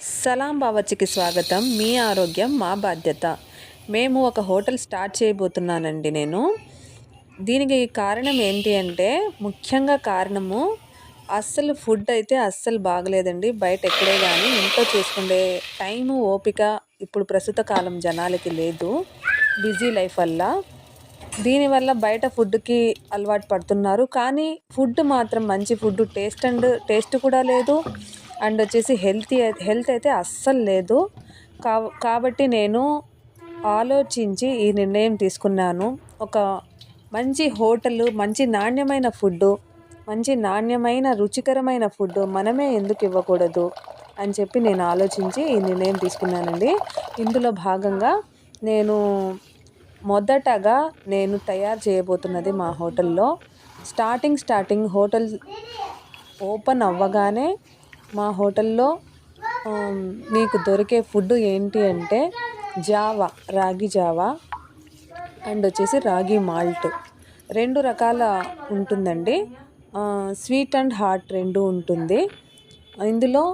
సలాం బావర్చికి స్వాగతం. మీ ఆరోగ్యం మా బాధ్యత. మేము ఒక హోటల్ స్టార్ట్ చేయబోతున్నానండి. దీనికి కారణం ఏంటి అంటే, ముఖ్యంగా కారణము అస్సలు ఫుడ్ అయితే అస్సలు బాగలేదండి. బయట ఎక్కడే కానీ ఇంట్లో చేసుకునే టైము ఓపిక ఇప్పుడు ప్రస్తుత కాలం జనాలకి లేదు, బిజీ లైఫ్ వల్ల. దీనివల్ల బయట ఫుడ్కి అలవాటు పడుతున్నారు, కానీ ఫుడ్ మాత్రం మంచి ఫుడ్, టేస్ట్ కూడా లేదు. అండ్ వచ్చేసి హెల్త్ అయితే అస్సలు లేదు. కాబట్టి నేను ఆలోచించి ఈ నిర్ణయం తీసుకున్నాను. ఒక మంచి హోటలు, మంచి నాణ్యమైన ఫుడ్డు, మంచి నాణ్యమైన రుచికరమైన ఫుడ్డు మనమే ఎందుకు ఇవ్వకూడదు అని చెప్పి నేను ఆలోచించి ఈ నిర్ణయం తీసుకున్నానండి. ఇందులో భాగంగా మొదటగా నేను తయారు చేయబోతున్నది మా హోటల్లో స్టార్టింగ్ హోటల్ ఓపెన్ అవ్వగానే మా హోటల్లో మీకు దొరికే ఫుడ్ ఏంటి అంటే రాగి జావా అండ్ వచ్చేసి రాగి మాల్ట్, 2 రకాల ఉంటుందండి. స్వీట్ అండ్ హాట్ 2 ఉంటుంది. ఇందులో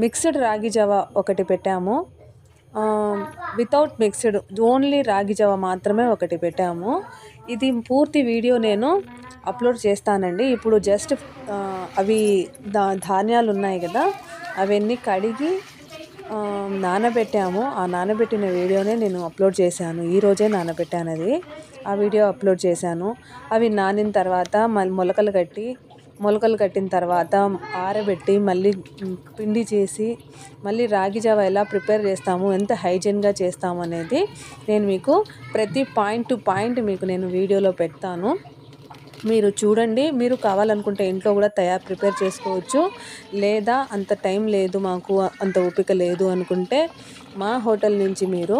మిక్స్డ్ రాగి జావా ఒకటి పెట్టాము, వితౌట్ మిక్స్డ్ ఓన్లీ రాగి జావా మాత్రమే ఒకటి పెట్టాము. ఇది పూర్తి వీడియో నేను అప్లోడ్ చేస్తానండి. ఇప్పుడు జస్ట్ అవి ధాన్యాలు ఉన్నాయి కదా, అవన్నీ కడిగి నానబెట్టాము. ఆ నానబెట్టిన వీడియోనే నేను అప్లోడ్ చేశాను. ఈరోజే నానబెట్టాను, ఆ వీడియో అప్లోడ్ చేశాను. అవి నానిన తర్వాత మొలకలు కట్టిన తర్వాత ఆరబెట్టి మళ్ళీ పిండి చేసి మళ్ళీ రాగి జావ ఎలా ప్రిపేర్ చేస్తాము, ఎంత హైజీన్గా చేస్తాము అనేది నేను మీకు ప్రతి పాయింట్ టు పాయింట్ మీకు నేను వీడియోలో పెడతాను. మీరు చూడండి. మీరు కావాలనుకుంటే ఇంట్లో కూడా ప్రిపేర్ చేసుకోవచ్చు. లేదా అంత టైం లేదు, మాకు అంత ఓపిక లేదు అనుకుంటే మా హోటల్ నుంచి మీరు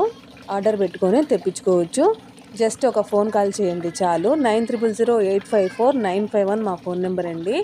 ఆర్డర్ పెట్టుకొని తెప్పించుకోవచ్చు. జస్ట్ ఒక ఫోన్ కాల్ చేయండి చాలు. 900854951951 మా ఫోన్ నెంబర్ అండి.